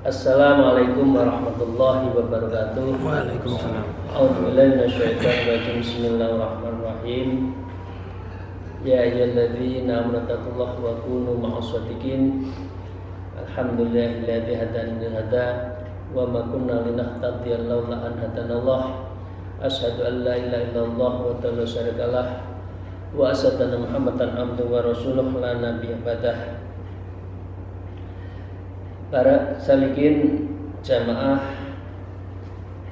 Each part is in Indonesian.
Assalamualaikum warahmatullahi wabarakatuh. Waalaikumsalam. A'udzubillahi minasyaitonir rajim. Bismillahirrahmanirrahim. Ya ayyuhalladzina amanu taqullaha wa kunu ma'as shadiqin. Alhamdulillahilladzi hadana lil hada wa ma kunna linahtadiya laula an hadanallah. Asyhadu an la ilaha illallah wa la syarikalah wa asyhadu anna Muhammadan abduhu wa rasuluh la nabiyya ba'dah. Para salikin jamaah,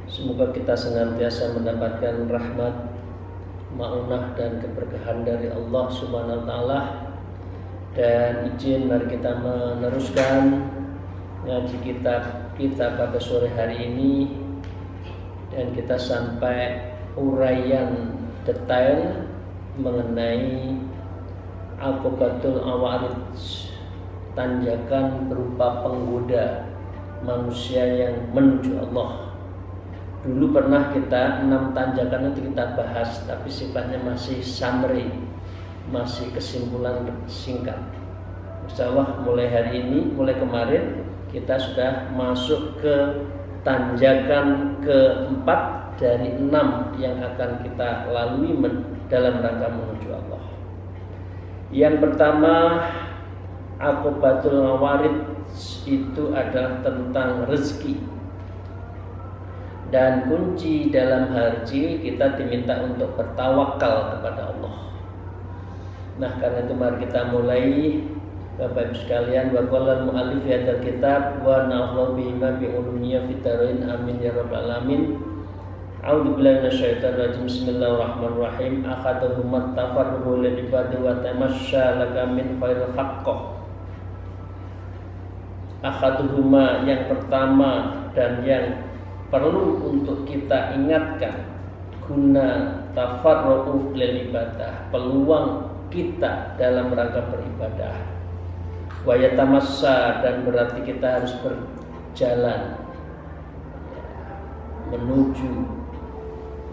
semoga kita senantiasa mendapatkan rahmat, maunah dan keberkahan dari Allah Subhanahu wa taala. Dan izin mari kita meneruskan ngaji kita pada sore hari ini, dan kita sampai uraian detail mengenai Aqobatul Awarid, tanjakan berupa penggoda manusia yang menuju Allah. Dulu pernah kita 6 tanjakan itu kita bahas, tapi sifatnya masih summary, masih kesimpulan singkat. Insyaallah mulai hari ini, mulai kemarin kita sudah masuk ke tanjakan keempat dari 6 yang akan kita lalui dalam rangka menuju Allah. Yang pertama, Aqobatul Awarid itu adalah tentang rezeki, dan kunci dalam haji kita diminta untuk bertawakal kepada Allah. Nah, karena itu mari kita mulai, Bapak Ibu sekalian. Wa qala al-mu'allif fi hadzal kitab wa na'udzu bihi bi ulumiyya fid dharain amin ya rabbal alamin. A'udzu billahi minasyaitonir rajim. Bismillahirrahmanirrahim. Akhaduhum tafarruhu lil ibadi wa tamasya laka min khairil haqqah. Akhaduhuma, yang pertama dan yang perlu untuk kita ingatkan, guna tafarru'u lil ibadah, peluang kita dalam rangka beribadah. Wa yatamassa, dan berarti kita harus berjalan menuju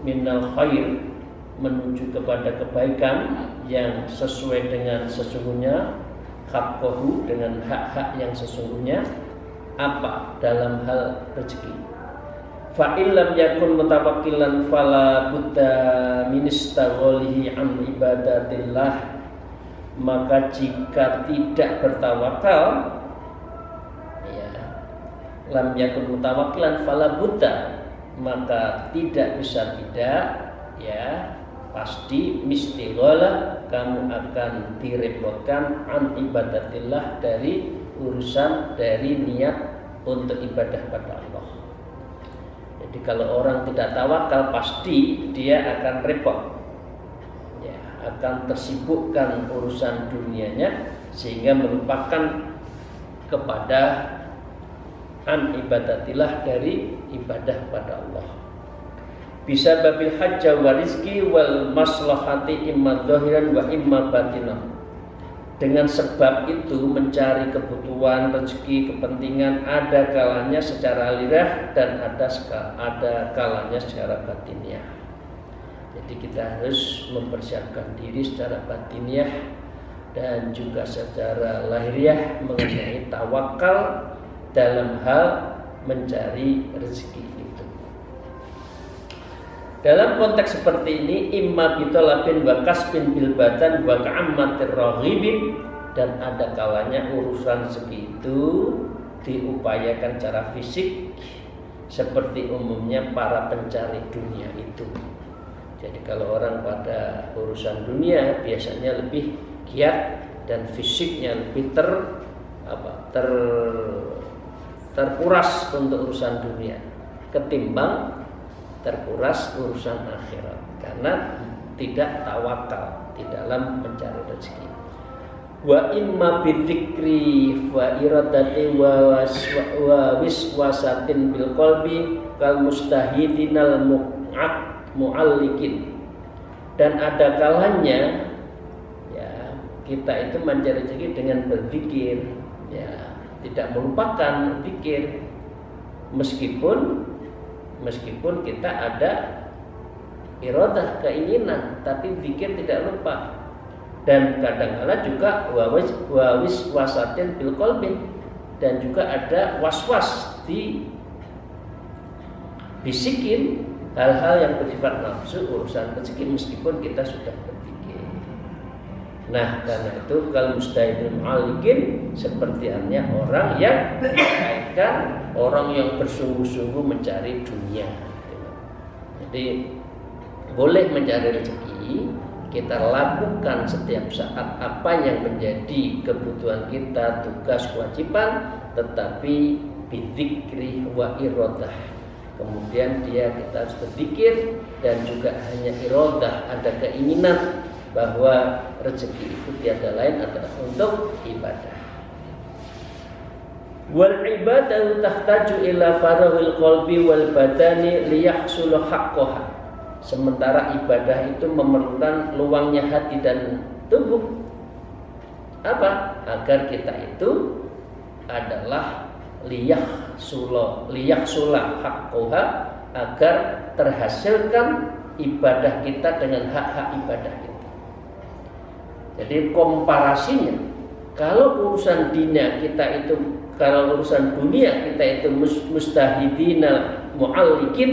minal khair, menuju kepada kebaikan yang sesuai dengan sesungguhnya, haqqahu, dengan hak-hak yang sesungguhnya, apa dalam hal rezeki. Fa illam yakun mutawakkilan fala budda min istaghalihi an ibadatillah, maka jika tidak bertawakal, ya, lam yakun mutawakkilan fala budda, maka tidak bisa tidak, ya, pasti mistighalah, kamu akan direpotkan an ibadatillah, dari urusan, dari niat untuk ibadah pada Allah. Jadi kalau orang tidak tawakal, pasti dia akan repot, ya, akan tersibukkan urusan dunianya sehingga melupakan kepada an ibadatillah, dari ibadah pada Allah. Bisa babil hajja wa rizki wal maslahati imma zahiran wa imma batinan. Dengan sebab itu mencari kebutuhan, rezeki, kepentingan, ada kalanya secara lirah dan ada kalanya secara batiniah. Jadi kita harus mempersiapkan diri secara batiniah dan juga secara lahiriah mengenai tawakal dalam hal mencari rezeki. Dalam konteks seperti ini, imma bitolabin wa kasbin bil badan wa ka'ammatir raghibin, dan ada kalanya urusan rezeki itu diupayakan secara fisik seperti umumnya para pencari dunia itu. Jadi kalau orang pada urusan dunia biasanya lebih giat dan fisiknya lebih terkuras untuk urusan dunia ketimbang terkuras urusan akhirat, karena tidak tawakal di dalam mencari rezeki. Wa imma bidzikri wa iradati wa wiswasatin bil qalbi kal mustahidinal mu'allikin. Dan ada kalanya ya kita itu mencari rezeki dengan berzikir, ya tidak melupakan zikir meskipun kita ada iradah keinginan, tapi zikir tidak lupa. Dan kadang-kala juga wawis wasatin bil qalbi, dan juga ada was-was di bisikin hal-hal yang bersifat nafsu urusan rezeki meskipun kita sudah berzikir. Nah, karena itu kalau mustahidun mu'allikin seperti halnya orang yang mengkaitkan orang yang bersungguh-sungguh mencari dunia. Jadi boleh mencari rezeki, kita lakukan setiap saat apa yang menjadi kebutuhan kita, tugas, kewajiban, tetapi bidzikri wa iradah. Kemudian kita harus berzikir dan juga hanya iradah, ada keinginan bahwa rezeki itu tiada lain adalah untuk ibadah. Wal ibadatu tahtaju ila farahil qalbi wal badani liyahsul haqqaha. Sementara ibadah itu memerlukan luangnya hati dan tubuh. Apa? Agar kita itu adalah liyahsula haqqaha, agar terhasilkan ibadah kita dengan hak-hak ibadah kita. Jadi komparasinya, kalau urusan dunia kita itu mustahidina mu'allikin,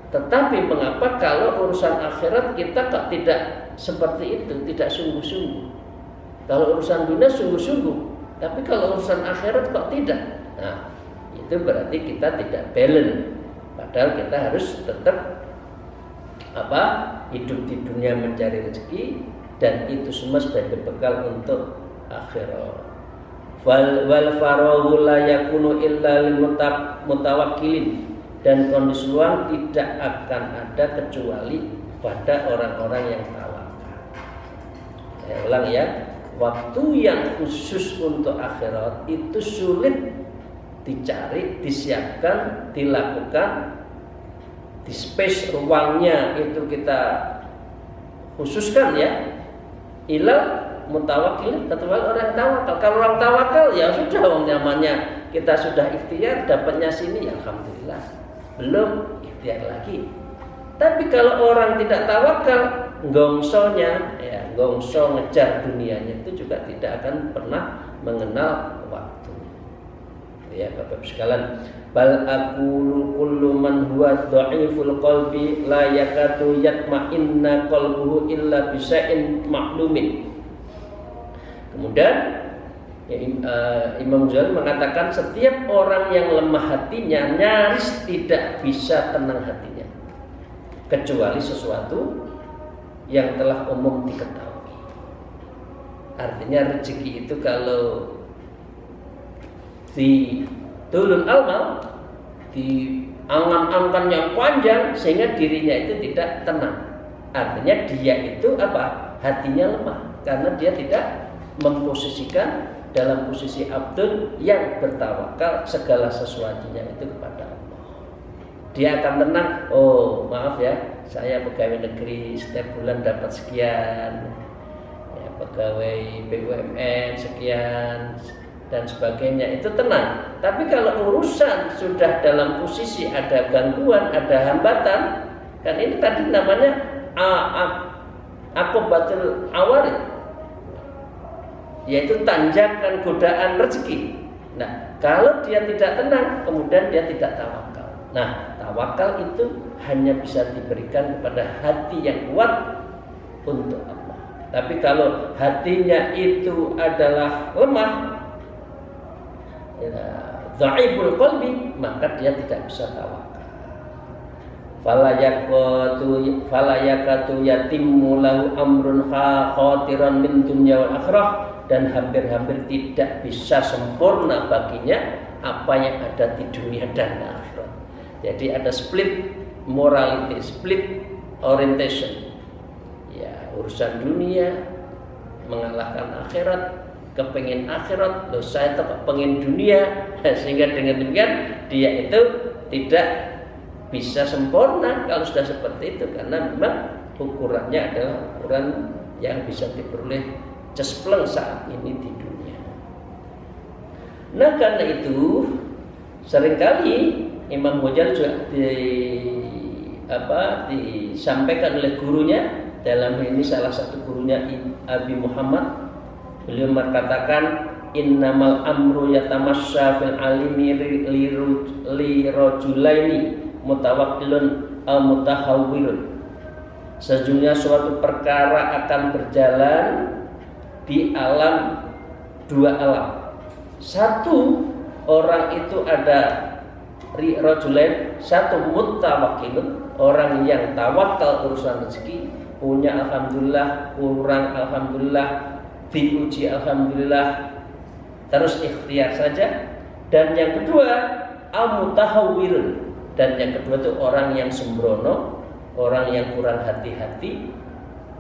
tetapi mengapa kalau urusan akhirat kita kok tidak seperti itu, tidak sungguh-sungguh? Kalau urusan dunia sungguh-sungguh, tapi kalau urusan akhirat kok tidak? Nah, itu berarti kita tidak balance. Padahal kita harus tetap hidup di dunia mencari rezeki, dan itu semua sebagai bekal untuk akhirat. Wal faraghu la yakunu illa lil mutawakkilin, dan kondisi luang tidak akan ada kecuali pada orang-orang yang tawakal. Saya ulang ya, waktu yang khusus untuk akhirat itu sulit dicari, disiapkan, dilakukan, di space ruangnya itu kita khususkan ya. Ilal mutawakkil, kecuali orang tawakal. Kalau orang tawakal ya sudah, wong nyamannya kita sudah ikhtiar, dapatnya sini ya alhamdulillah. Belum ikhtiar lagi. Tapi kalau orang tidak tawakal, gongsonya ya, gongso ngejar dunianya itu juga tidak akan pernah mengenal waktu. Ya Bapak sekalian, bal aqulu kullu man huwa dha'iful qalbi la yakadu yatma'inna qalbuhu illa bisa'in ma'lumin. Kemudian ya, Imam Ghazali mengatakan setiap orang yang lemah hatinya nyaris tidak bisa tenang hatinya kecuali sesuatu yang telah umum diketahui. Artinya rezeki itu kalau di tulul amal, di angan-angan yang panjang sehingga dirinya itu tidak tenang. Artinya dia itu hatinya lemah karena dia tidak memposisikan dalam posisi abdul yang bertawakal segala sesuatunya itu kepada Allah. Dia akan tenang, oh maaf ya, saya pegawai negeri setiap bulan dapat sekian, ya, pegawai BUMN sekian dan sebagainya, itu tenang. Tapi kalau urusan sudah dalam posisi ada gangguan, ada hambatan, kan ini tadi namanya akobatul awarid, yaitu tanjakan godaan rezeki. Nah, kalau dia tidak tenang, kemudian dia tidak tawakal. Nah, tawakal itu hanya bisa diberikan kepada hati yang kuat untuk Allah. Tapi kalau hatinya itu adalah lemah, dhaiful qalbi, maka dia tidak bisa tawakal. Fala yakatu yatimmu lahu amrun khatiran min dunya wal akhirah, dan hampir-hampir tidak bisa sempurna baginya apa yang ada di dunia dan akhirat. Jadi ada split morality, split orientation. Ya, urusan dunia mengalahkan akhirat, kepengin akhirat, loh saya tetap pengen dunia, sehingga dengan demikian dia itu tidak bisa sempurna kalau sudah seperti itu, karena memang ukurannya adalah ukuran yang bisa diperoleh cespleng saat ini di dunia. Nah, karena itu seringkali Imam Ghazali juga disampaikan oleh gurunya, dalam ini salah satu gurunya Abi Muhammad, beliau mengatakan innamal amru yatamassa fil alimi li rajulaini mutawakkilun al mutahawwirun. Sejujurnya suatu perkara akan berjalan di alam, dua alam. Satu, orang itu ada rajulain, satu mutawakkilun, orang yang tawakal urusan rezeki, punya alhamdulillah, kurang alhamdulillah, diuji alhamdulillah, terus ikhtiar saja. Dan yang kedua al-mutahawwirun, dan yang kedua itu orang yang sembrono, orang yang kurang hati-hati,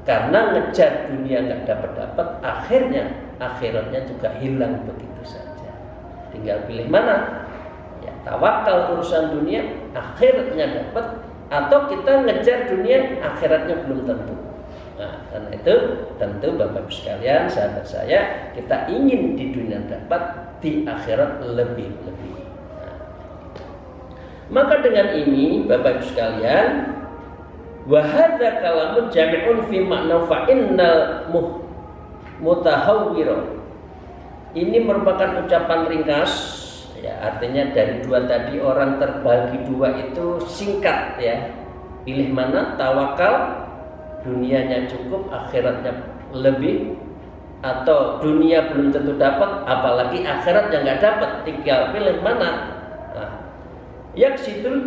karena ngejar dunia nggak dapat, akhirnya akhiratnya juga hilang begitu saja. Tinggal pilih mana, ya tawakal urusan dunia, akhiratnya dapat, atau kita ngejar dunia, akhiratnya belum tentu. Nah, karena itu tentu Bapak Ibu sekalian, sahabat saya, kita ingin di dunia dapat, di akhirat lebih-lebih. Nah, maka dengan ini Bapak Ibu sekalian, wa hadza kalamun jami'un fi ma'na fa innal mutahawwira. Ini merupakan ucapan ringkas, ya, artinya dari dua tadi, orang terbagi dua itu singkat, ya. Pilih mana, tawakal, dunianya cukup, akhiratnya lebih, atau dunia belum tentu dapat, apalagi akhiratnya nggak dapat, tinggal pilih mana. Yaksidul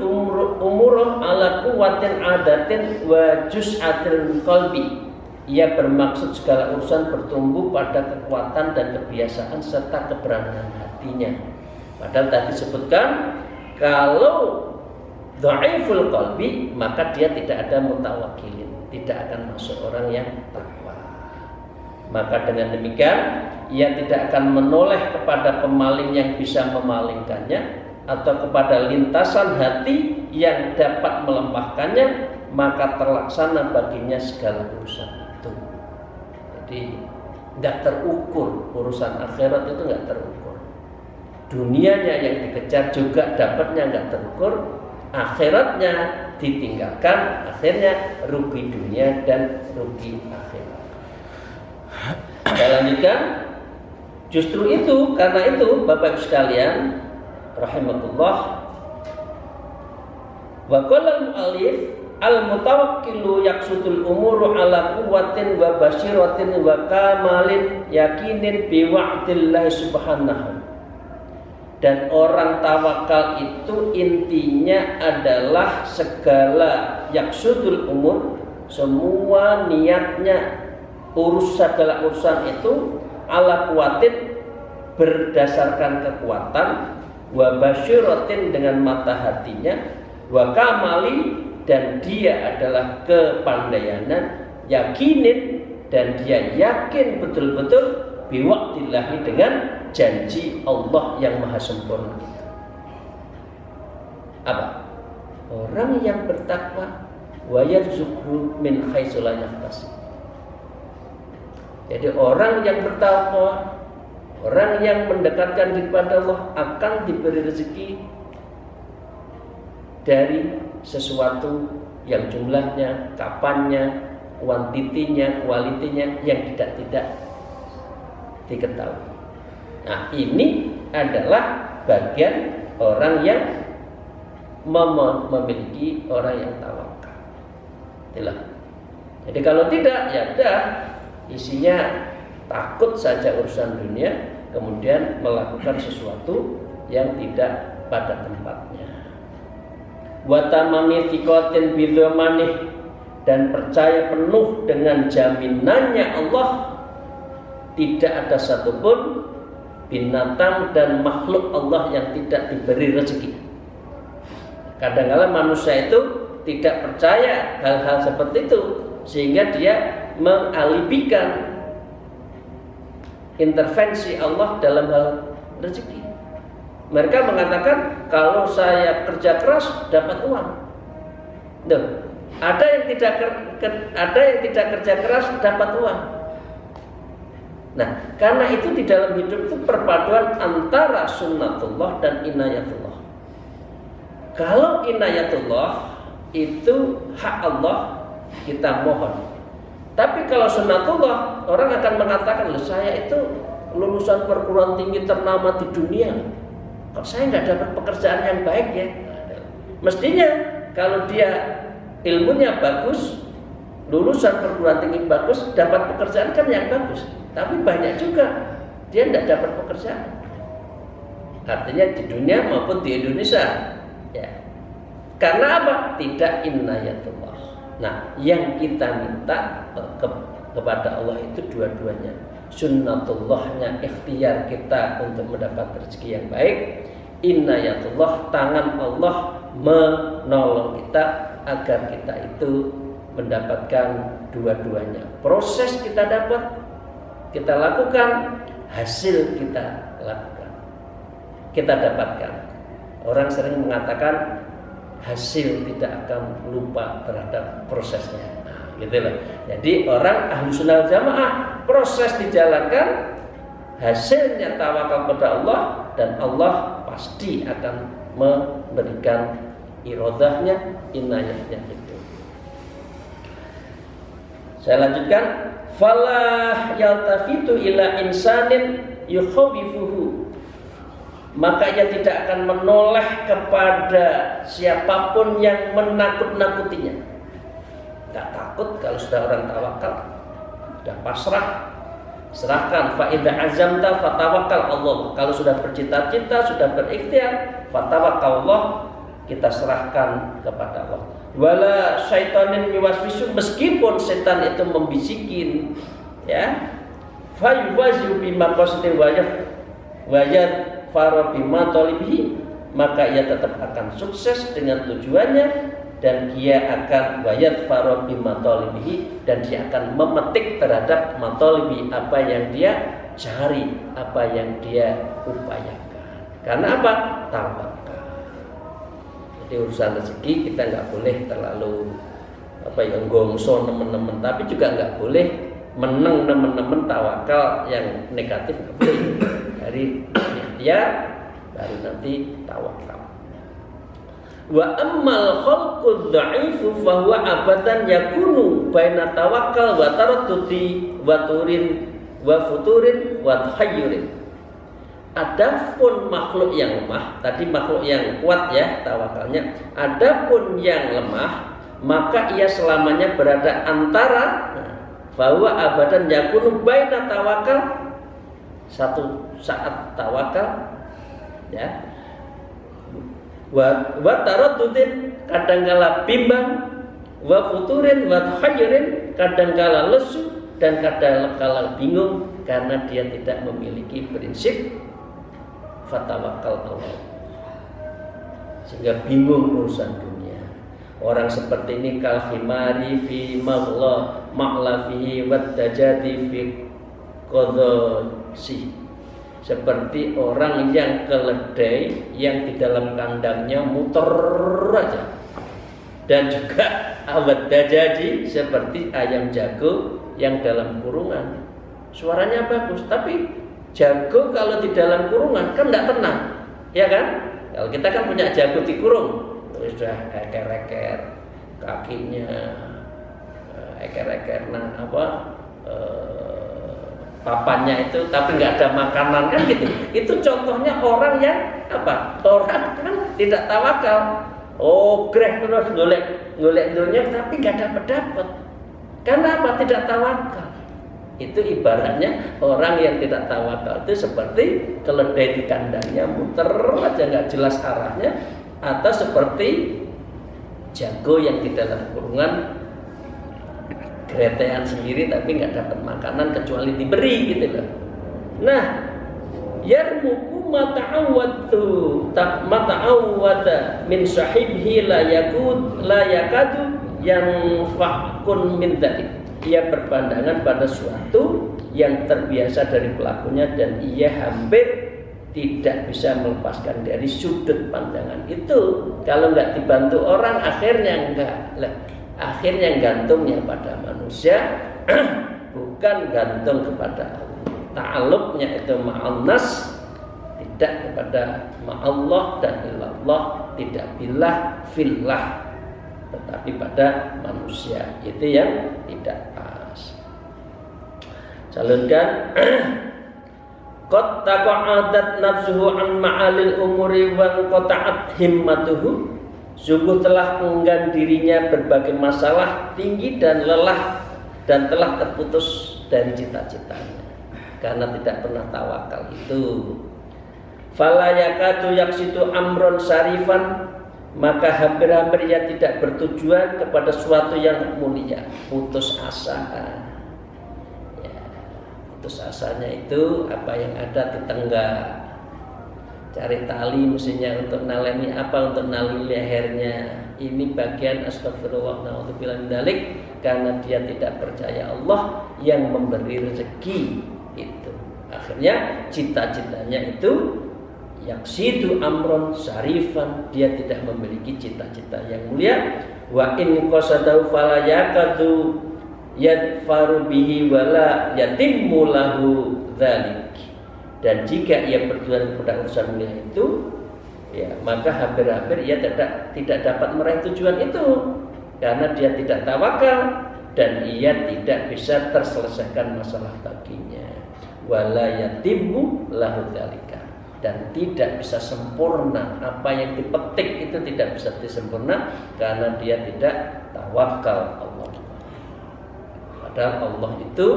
umuruh ala quwwatin adatin wa juz'atil qalbi. Ia bermaksud segala urusan bertumbuh pada kekuatan dan kebiasaan serta keberanian hatinya. Padahal tadi disebutkan kalau dhaiful qalbi, maka dia tidak ada mutawakkilin, tidak akan masuk orang yang takwa. Maka dengan demikian ia tidak akan menoleh kepada pemaling yang bisa memalingkannya, atau kepada lintasan hati yang dapat melembahkannya, maka terlaksana baginya segala urusan itu. Jadi nggak terukur, urusan akhirat itu nggak terukur. Dunianya yang dikejar juga dapatnya nggak terukur, akhiratnya ditinggalkan, akhirnya rugi dunia dan rugi akhirat. Saya lanjutkan. Justru itu, karena itu Bapak Ibu sekalian rahimakumullah, wa qala al-mu'allif al-mutawakkilu yaqsudul umuru ala quwwatin wa basyiratin wa kamalin yakinin bi wa'dillahi subhanahu. Dan orang tawakal itu intinya adalah segala yaqsudul umur, semua niatnya segala urusan itu ala quwwatin, berdasarkan kekuatan, wa basyiratin dengan mata hatinya, wa kamali, dan dia adalah kepandaianan, yakinin, dan dia yakin betul-betul biwaqtillahi, dengan janji Allah yang maha sempurna. Apa? Orang yang bertakwa wa yarzuqhu min haitsu la yahtasib. Jadi orang yang bertakwa, orang yang mendekatkan diri kepada Allah akan diberi rezeki dari sesuatu yang jumlahnya, kapannya, kuantitinya, kualitinya yang tidak diketahui. Nah, ini adalah bagian orang yang memiliki orang yang tawakal. Jadi kalau tidak, ya udah isinya takut saja urusan dunia, kemudian melakukan sesuatu yang tidak pada tempatnya. Wa tamami thiqatin bi dhamanih, dan percaya penuh dengan jaminannya Allah. Tidak ada satupun binatang dan makhluk Allah yang tidak diberi rezeki. Kadang-kadang manusia itu tidak percaya hal-hal seperti itu, sehingga dia mengalibikan intervensi Allah dalam hal rezeki. Mereka mengatakan kalau saya kerja keras dapat uang, Loh, ada yang tidak kerja keras dapat uang. Nah, karena itu di dalam hidup itu perpaduan antara sunnatullah dan inayatullah. Kalau inayatullah itu hak Allah, kita mohon. Tapi kalau sunnatullah, orang akan mengatakan, loh saya itu lulusan perguruan tinggi ternama di dunia, kok saya nggak dapat pekerjaan yang baik ya? Mestinya kalau dia ilmunya bagus, lulusan perguruan tinggi bagus, dapat pekerjaan kan yang bagus. Tapi banyak juga dia tidak dapat pekerjaan. Artinya di dunia maupun di Indonesia, ya. Karena apa? Tidak inayatullah. Nah, yang kita minta kepada Allah itu dua-duanya. Sunnatullahnya ikhtiar kita untuk mendapat rezeki yang baik. Inayatullah, tangan Allah menolong kita agar kita itu mendapatkan dua-duanya. Proses kita dapat, kita lakukan, hasil kita lakukan, kita dapatkan. Orang sering mengatakan hasil tidak akan lupa terhadap prosesnya, gitu loh. Jadi orang ahlu sunnah jamaah, proses dijalankan, hasilnya tawakal pada Allah, dan Allah pasti akan memberikan irodahnya, inayahnya itu. Saya lanjutkan. Falah yaltafitu ila insanin yukhawifuhu, maka ia tidak akan menoleh kepada siapapun yang menakut-nakutinya. Tidak takut kalau sudah orang tawakal, sudah pasrah, serahkan. Fa idza azamta fatawakkal Allah. Kalau sudah bercita-cita, sudah berikhtiar, fatawakkal Allah, kita serahkan kepada Allah. Wala syaitanin yuwaswisu, meskipun setan itu membisikin, ya, fayuwaziu bima qasdi wajad farabima talibihi, maka ia tetap akan sukses dengan tujuannya, dan dia akan wajad farabima talibihi, dan dia akan memetik terhadap matalibi, apa yang dia cari, apa yang dia upayakan. Karena apa? Tawakal. Jadi urusan rezeki kita nggak boleh terlalu gongso nemen-nemen, tapi juga nggak boleh meneng nemen-nemen tawakal yang negatif. Dari ikhtiar baru nanti tawakal. Wa ammal khalqud dha'ifu fa huwa abadan yakunu baina tawakkal wa taraddudi wa turin wa futurin wa takhayyurin. Adapun makhluk yang lemah, tadi makhluk yang kuat ya tawakalnya. Adapun yang lemah, maka ia selamanya berada antara bahwa abadan yakunu baina tawakal, satu saat tawakal ya, wa taraddudin, kadangkala bimbang, wa futurin wa takhayyurin, kadangkala lesu dan kadangkala bingung karena dia tidak memiliki prinsip fatawakal Allah, sehingga bingung urusan dunia. Orang seperti ini kal khimari fi maghla ma'lafihi wa tajadi fi qadasi, seperti orang yang keledai yang di dalam kandangnya muter aja. Dan juga awat dajadi, seperti ayam jago yang dalam kurungan. Suaranya bagus, tapi jago kalau di dalam kurungan kan tidak tenang, ya kan? Kalau kita kan punya jago dikurung, terus sudah eker-eker kakinya, eker-eker papannya itu, tapi nggak ada makanan kan gitu. Itu contohnya orang yang orang kan tidak tawakal. Greh terus golek dunia, tapi nggak dapat. Karena apa? Tidak tawakal. Itu ibaratnya orang yang tidak tawakal itu seperti keledai di kandangnya muter aja nggak jelas arahnya, atau seperti jago yang di dalam kurungan gretean sendiri tapi nggak dapat makanan kecuali diberi gitu loh. Nah, yarmuku mata'awwada min sahibhi la yakadu yang fakun min dzalik. Ia berpandangan pada suatu yang terbiasa dari pelakunya dan ia hampir tidak bisa melepaskan dari sudut pandangan itu. Kalau nggak dibantu orang, akhirnya akhirnya gantungnya pada manusia, bukan gantung kepada Allah. Ta'alluqnya itu ma'annas, tidak kepada ma'allah dan ilallah, tidak billah fillah, tetapi pada manusia. Itu yang tidak pas. Calonkan qad taqa'adat nafsuhu an ma'alil umuri wa qata'at himmatuhu. Sungguh telah enggan dirinya berbagai masalah tinggi dan lelah, dan telah terputus dari cita-citanya karena tidak pernah tawakal itu. Fala yakadu yaksitu amron sarifan, maka hampir-hampir ia tidak bertujuan kepada sesuatu yang mulia. Putus asa. Putus asanya itu apa yang ada di tenggak, cari tali mestinya untuk naleni apa, untuk nali lehernya. Ini bagian astagfirullah naudzubillah min dzalik, karena dia tidak percaya Allah yang memberi rezeki itu. Akhirnya cita-citanya itu yaksidu amron sarifan, dia tidak memiliki cita-cita yang mulia. Wa in qasadahu fala yakadu yadfaru bihi wala yatimmu lahu dzalik. Dan jika ia bertujuan kepada urusan mulia itu, ya maka hampir-hampir ia tidak dapat meraih tujuan itu, karena dia tidak tawakal dan ia tidak bisa terselesaikan masalah baginya. Wala yatimmu lahu dzalika, dan tidak bisa sempurna apa yang dipetik itu, tidak bisa disempurna karena dia tidak tawakal Allah. Padahal Allah itu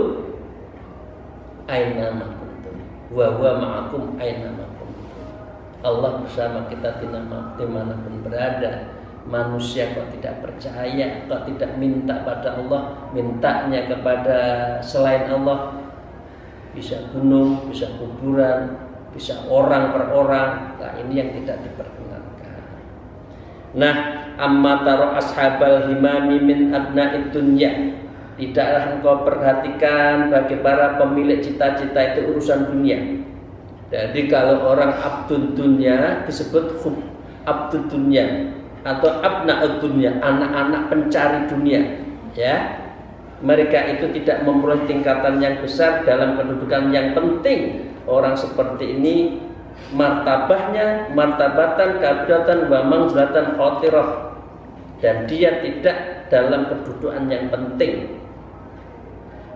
aina ma kuntum wa huwa ma'akum aina ma kuntum. Allah bersama kita dimanapun berada. Manusia kok tidak percaya, kok tidak minta pada Allah, mintanya kepada selain Allah. Bisa gunung, bisa kuburan, bisa orang per orang. Nah, ini yang tidak diperkenankan. Nah, amma taro ashabal himami min abna'id dunya. Tidaklah engkau perhatikan bagi para pemilik cita-cita itu urusan dunia. Jadi kalau orang abdud dunya disebut abdud dunya atau abna'ud dunya, anak-anak pencari dunia, ya. Mereka itu tidak memperoleh tingkatan yang besar dalam kedudukan yang penting. Orang seperti ini martabahnya martabatan kabiratan wa manzilatan khatirah, dan dia tidak dalam kedudukan yang penting.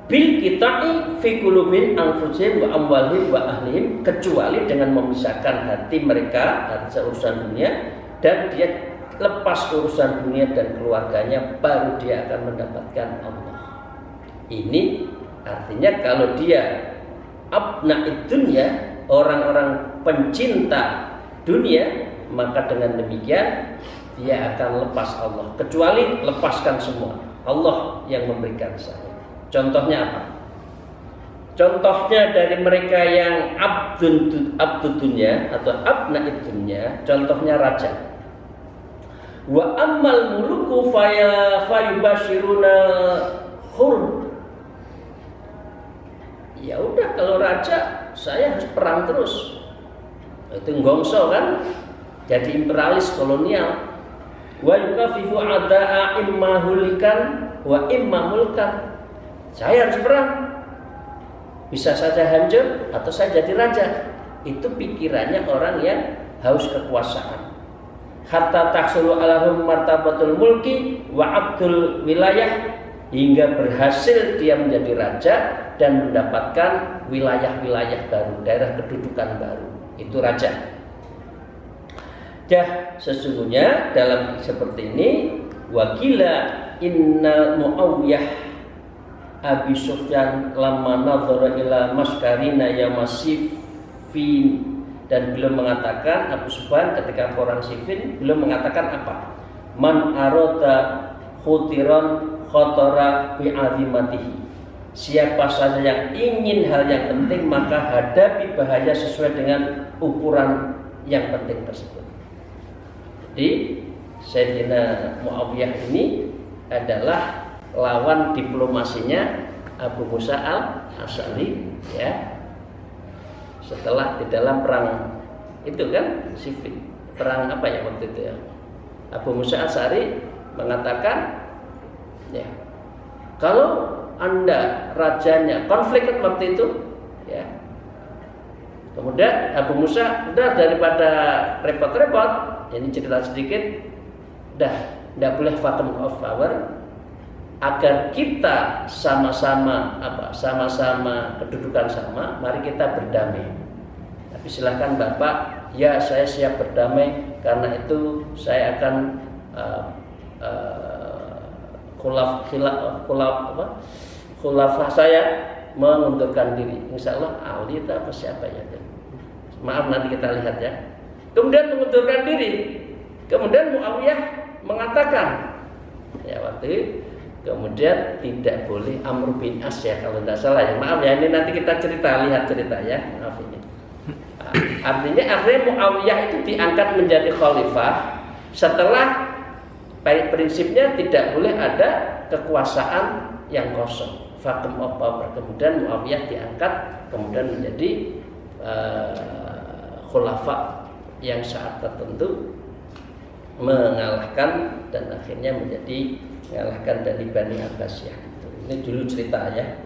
Bil kita'i fi qulubin anfusihim wa amwalihim wa ahlihim, kecuali dengan memisahkan hati mereka dari urusan dunia, dan dia lepas urusan dunia dan keluarganya, baru dia akan mendapatkan Allah. Ini artinya kalau dia abna'id dunya, orang-orang pencinta dunia, maka dengan demikian dia akan lepas Allah, kecuali lepaskan semua, Allah yang memberikan saya. Contohnya apa? Contohnya dari mereka yang abdud dunya atau abna'id dunya, contohnya raja. Wa ammal muluku fayubashiruna khurd. Ya udah, kalau raja saya harus perang terus. Itu gongso kan? Jadi imperialis kolonial. Wa yukafifu ada'a imma hulikan wa imma mulkan. Saya harus perang. Bisa saja hancur atau saya jadi raja. Itu pikirannya orang yang haus kekuasaan. Hatta tahsulu alahum martabatul mulki wa abdul wilayah, hingga berhasil dia menjadi raja dan mendapatkan wilayah-wilayah baru, daerah kedudukan baru. Itu raja. Sesungguhnya dalam seperti ini, wakila inna Muawiyah Abi Sufyan lamma nadhara ila maskarina ya masifin, dan beliau mengatakan, Abu Sufyan ketika orang Siffin, beliau mengatakan apa? Man arada khutiran khotara bi azimatihi. Siapa saja yang ingin hal yang penting, maka hadapi bahaya sesuai dengan ukuran yang penting tersebut. Jadi Sayyidina Muawiyah ini adalah lawan diplomasinya Abu Musa al-Asy'ari, ya. setelah di dalam perang itu kan Siffin, perang apa ya waktu itu ya, Abu Musa Asy'ari mengatakan ya, kalau Anda rajanya konflik waktu itu ya, kemudian Abu Musa udah daripada repot-repot, ini cerita sedikit, udah tidak boleh vacuum of power, agar kita sama-sama kedudukan sama, mari kita berdamai. Tapi silahkan Bapak, ya saya siap berdamai, karena itu saya akan khulafah saya mengundurkan diri. Insya Allah Ali itu apa siapa ya? Maaf nanti kita lihat ya. Kemudian mengundurkan diri. Kemudian Muawiyah mengatakan, ya waktu kemudian tidak boleh Amr bin As ya kalau tidak salah ya. Maaf ya, ini nanti kita lihat cerita ya. Maaf ini. Artinya Muawiyah itu diangkat menjadi khalifah setelah prinsipnya tidak boleh ada kekuasaan yang kosong, vacuum of power. Kemudian Muawiyah diangkat kemudian menjadi khulafa yang saat tertentu mengalahkan dan akhirnya mengalahkan dari Bani Abbasiyah. Ini dulu cerita ya.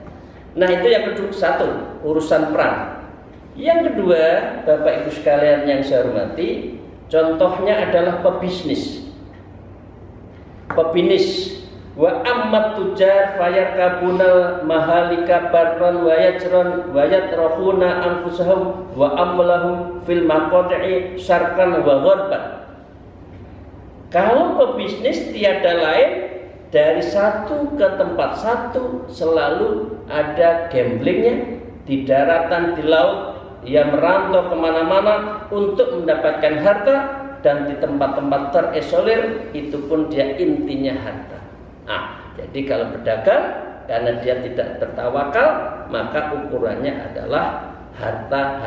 Nah itu yang kedua, satu urusan perang. Yang kedua, Bapak Ibu sekalian yang saya hormati, contohnya adalah pebisnis. Wa ammat tujar fayarkabunal mahalika barran wa yajran wa yatrahuna anfusahum wa amlahum fil maqati'i syarqan wa gharban. Kalau pebisnis tiada lain dari satu ke tempat satu, selalu ada gamblingnya, di daratan, di laut, ia merantau kemana-mana untuk mendapatkan harta, dan di tempat-tempat terisolir itu pun dia intinya harta. Jadi kalau berdagang karena dia tidak bertawakal, maka ukurannya adalah harta.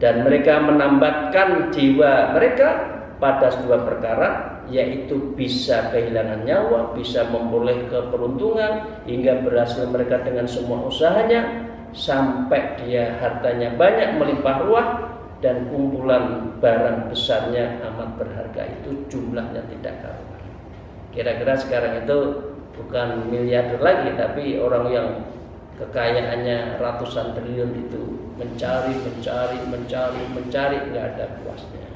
Dan mereka menambatkan jiwa mereka pada sebuah perkara, yaitu bisa kehilangan nyawa, bisa memperoleh keberuntungan, hingga berhasil mereka dengan semua usahanya, sampai dia hartanya banyak melimpah ruah, dan kumpulan barang besarnya amat berharga, itu jumlahnya tidak karuan. Kira-kira sekarang itu bukan miliarder lagi, tapi orang yang kekayaannya ratusan triliun itu mencari, nggak ada puasnya.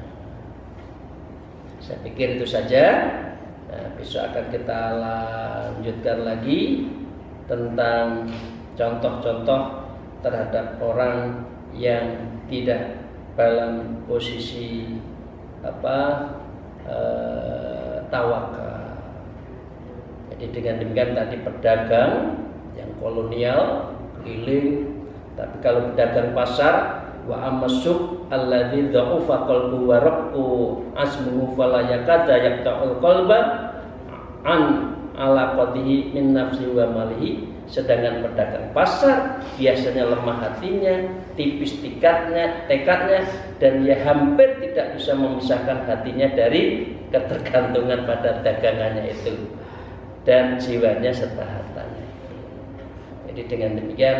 Saya pikir itu saja. Besok akan kita lanjutkan lagi tentang contoh-contoh terhadap orang yang tidak dalam posisi tawakal. Jadi dengan demikian tadi pedagang yang kolonial keliling, tapi kalau pedagang pasar wa amasuk alladzi dha'ufa qalbu wa raqu asmuhu fala yakadza yaqta'ul qalba an alaqatihi min nafsi wa malihi. Sedangkan pedagang pasar biasanya lemah hatinya, tipis tekadnya, dan dia hampir tidak bisa memisahkan hatinya dari ketergantungan pada dagangannya itu dan jiwanya serta hartanya. Jadi dengan demikian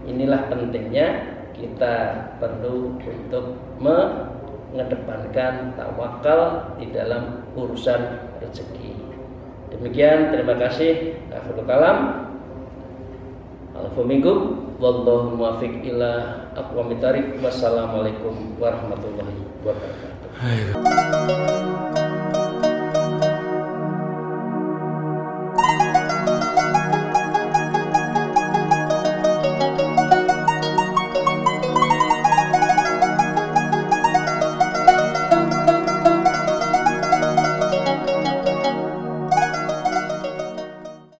inilah pentingnya kita perlu untuk mengedepankan tawakal di dalam urusan rezeki. Demikian, terima kasih. Akhirul kalam. Alhamdulillah, wallahu muwaffiq ila aqwamit thariq. Wassalamualaikum warahmatullahi wabarakatuh.